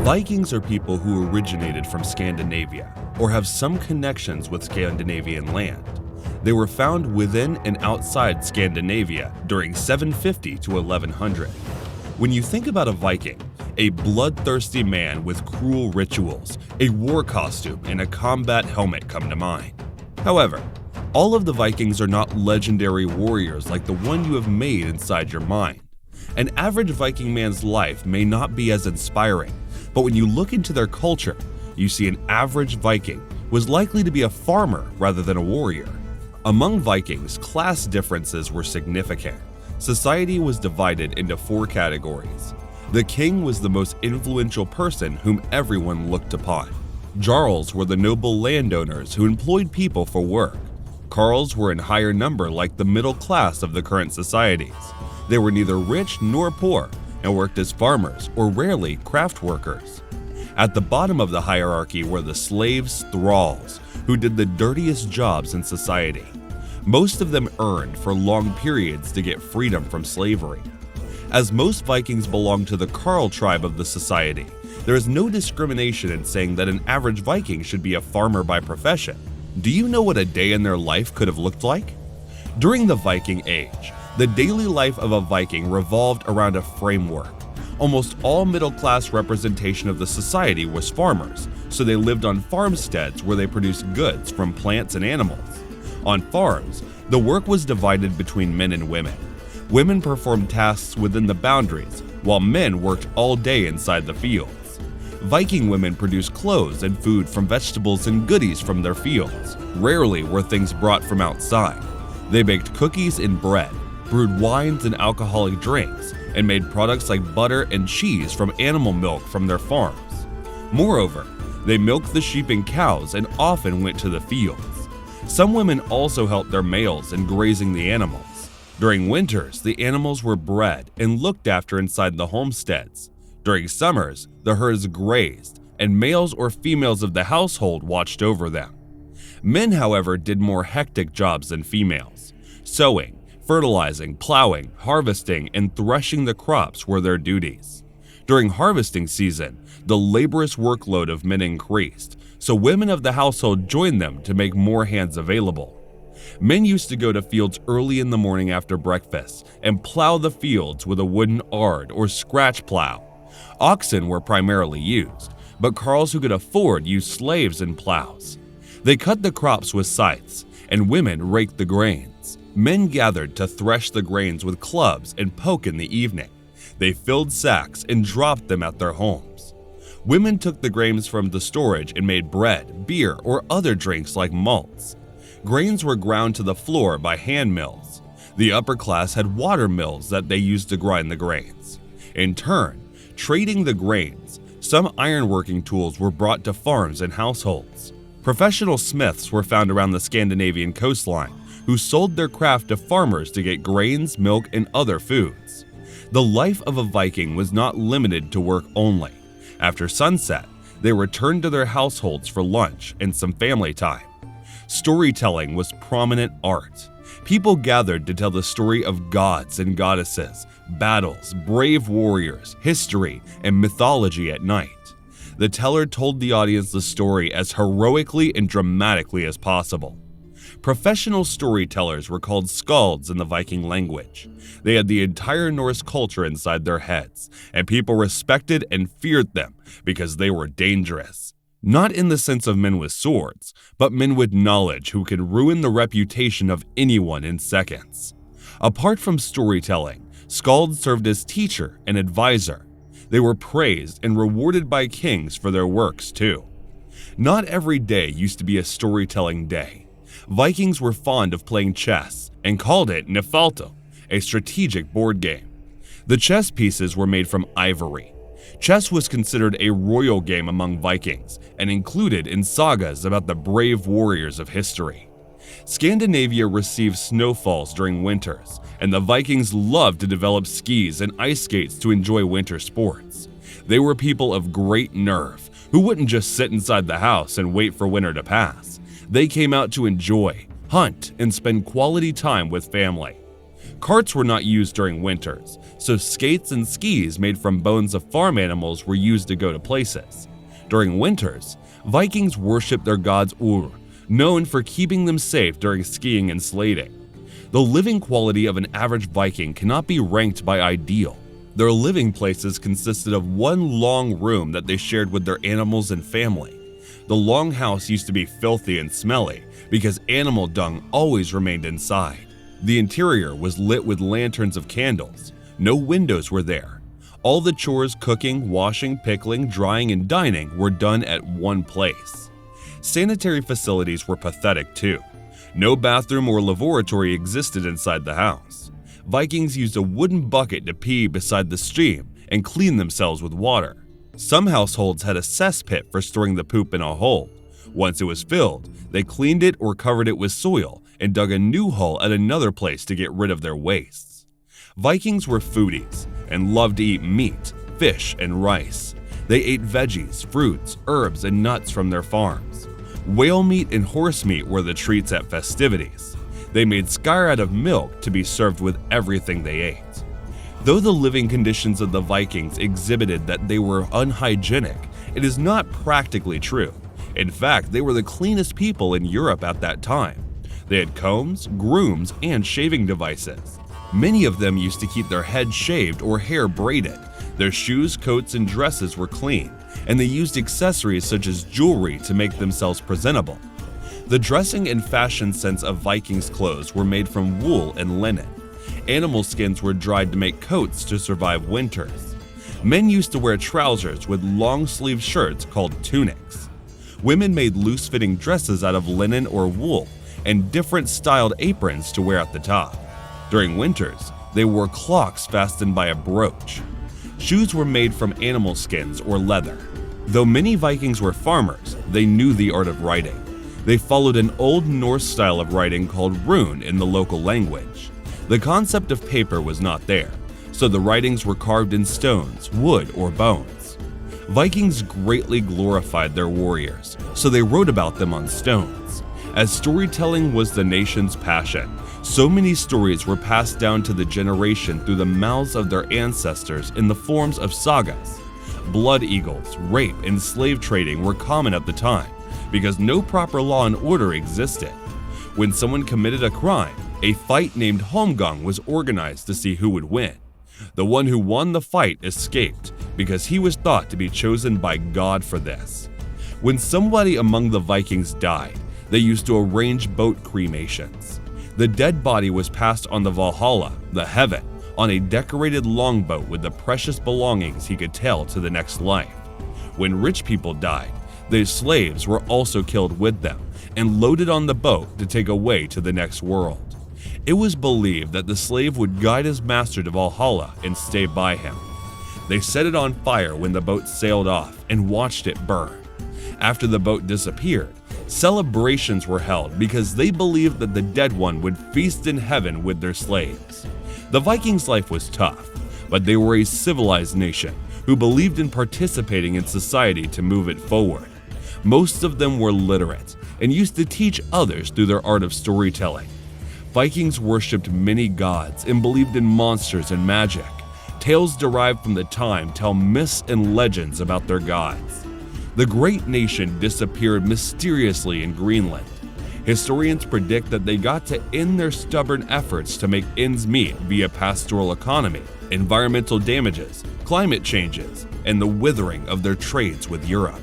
Vikings are people who originated from Scandinavia or have some connections with Scandinavian land. They were found within and outside Scandinavia during 750 to 1100. When you think about a Viking, a bloodthirsty man with cruel rituals, a war costume, and a combat helmet come to mind. However, all of the Vikings are not legendary warriors like the one you have made inside your mind. An average Viking man's life may not be as inspiring, but when you look into their culture, you see an average Viking was likely to be a farmer rather than a warrior. Among Vikings, class differences were significant. Society was divided into 4 categories. The king was the most influential person whom everyone looked upon. Jarls were the noble landowners who employed people for work. Karls were in higher number like the middle class of the current societies. They were neither rich nor poor and worked as farmers or rarely craft workers. At the bottom of the hierarchy were the slaves, thralls, who did the dirtiest jobs in society. Most of them earned for long periods to get freedom from slavery. As most Vikings belonged to the Karl tribe of the society, there is no discrimination in saying that an average Viking should be a farmer by profession. Do you know what a day in their life could have looked like? During the Viking Age, the daily life of a Viking revolved around a framework. Almost all middle-class representation of the society was farmers, so they lived on farmsteads where they produced goods from plants and animals. On farms, the work was divided between men and women. Women performed tasks within the boundaries, while men worked all day inside the fields. Viking women produced clothes and food from vegetables and goodies from their fields. Rarely were things brought from outside. They baked cookies and bread, brewed wines and alcoholic drinks, and made products like butter and cheese from animal milk from their farms. Moreover, they milked the sheep and cows and often went to the fields. Some women also helped their males in grazing the animals. During winters, the animals were bred and looked after inside the homesteads. During summers, the herds grazed, and males or females of the household watched over them. Men, however, did more hectic jobs than females. Sowing, fertilizing, plowing, harvesting, and threshing the crops were their duties. During harvesting season, the laborious workload of men increased, so women of the household joined them to make more hands available. Men used to go to fields early in the morning after breakfast and plow the fields with a wooden ard or scratch plow. Oxen were primarily used, but Karls who could afford used slaves and plows. They cut the crops with scythes, and women raked the grains. Men gathered to thresh the grains with clubs and poke in the evening. They filled sacks and dropped them at their homes. Women took the grains from the storage and made bread, beer, or other drinks like malts. Grains were ground to the floor by hand mills. The upper class had water mills that they used to grind the grains. In turn, trading the grains, some ironworking tools were brought to farms and households. Professional smiths were found around the Scandinavian coastline, who sold their craft to farmers to get grains, milk, and other foods. The life of a Viking was not limited to work only. After sunset, they returned to their households for lunch and some family time. Storytelling was prominent art. People gathered to tell the story of gods and goddesses, battles, brave warriors, history, and mythology at night. The teller told the audience the story as heroically and dramatically as possible. Professional storytellers were called skalds in the Viking language. They had the entire Norse culture inside their heads, and people respected and feared them because they were dangerous. Not in the sense of men with swords, but men with knowledge who could ruin the reputation of anyone in seconds. Apart from storytelling, skalds served as teacher and advisor. They were praised and rewarded by kings for their works too. Not every day used to be a storytelling day. Vikings were fond of playing chess and called it nefalto, a strategic board game. The chess pieces were made from ivory. Chess was considered a royal game among Vikings and included in sagas about the brave warriors of history. Scandinavia received snowfalls during winters, and the Vikings loved to develop skis and ice skates to enjoy winter sports. They were people of great nerve who wouldn't just sit inside the house and wait for winter to pass. They came out to enjoy, hunt, and spend quality time with family. Carts were not used during winters, so skates and skis made from bones of farm animals were used to go to places. During winters, Vikings worshipped their gods Ur, known for keeping them safe during skiing and sledding. The living quality of an average Viking cannot be ranked by ideal. Their living places consisted of one long room that they shared with their animals and family. The long house used to be filthy and smelly because animal dung always remained inside. The interior was lit with lanterns of candles. No windows were there. All the chores, cooking, washing, pickling, drying, and dining were done at one place. Sanitary facilities were pathetic too. No bathroom or lavatory existed inside the house. Vikings used a wooden bucket to pee beside the stream and clean themselves with water. Some households had a cesspit for storing the poop in a hole. Once it was filled, they cleaned it or covered it with soil and dug a new hole at another place to get rid of their wastes. Vikings were foodies and loved to eat meat, fish, and rice. They ate veggies, fruits, herbs, and nuts from their farms. Whale meat and horse meat were the treats at festivities. They made skyr out of milk to be served with everything they ate. Though the living conditions of the Vikings exhibited that they were unhygienic, it is not practically true. In fact, they were the cleanest people in Europe at that time. They had combs, grooms, and shaving devices. Many of them used to keep their heads shaved or hair braided. Their shoes, coats, and dresses were clean, and they used accessories such as jewelry to make themselves presentable. The dressing and fashion sense of Vikings' clothes were made from wool and linen. Animal skins were dried to make coats to survive winters. Men used to wear trousers with long-sleeved shirts called tunics. Women made loose-fitting dresses out of linen or wool and different styled aprons to wear at the top. During winters, they wore clocks fastened by a brooch. Shoes were made from animal skins or leather. Though many Vikings were farmers, they knew the art of writing. They followed an Old Norse style of writing called rune in the local language. The concept of paper was not there, so the writings were carved in stones, wood, or bones. Vikings greatly glorified their warriors, so they wrote about them on stones. As storytelling was the nation's passion, so many stories were passed down to the generation through the mouths of their ancestors in the forms of sagas. Blood eagles, rape, and slave trading were common at the time because no proper law and order existed. When someone committed a crime, a fight named Holmgang was organized to see who would win. The one who won the fight escaped because he was thought to be chosen by God for this. When somebody among the Vikings died, they used to arrange boat cremations. The dead body was passed on the Valhalla, the heaven, on a decorated longboat with the precious belongings he could tell to the next life. When rich people died, their slaves were also killed with them and loaded on the boat to take away to the next world. It was believed that the slave would guide his master to Valhalla and stay by him. They set it on fire when the boat sailed off and watched it burn. After the boat disappeared, celebrations were held because they believed that the dead one would feast in heaven with their slaves. The Vikings' life was tough, but they were a civilized nation who believed in participating in society to move it forward. Most of them were literate and used to teach others through their art of storytelling. Vikings worshipped many gods and believed in monsters and magic. Tales derived from the time tell myths and legends about their gods. The great nation disappeared mysteriously in Greenland. Historians predict that they got to end their stubborn efforts to make ends meet via pastoral economy, environmental damages, climate changes, and the withering of their trades with Europe.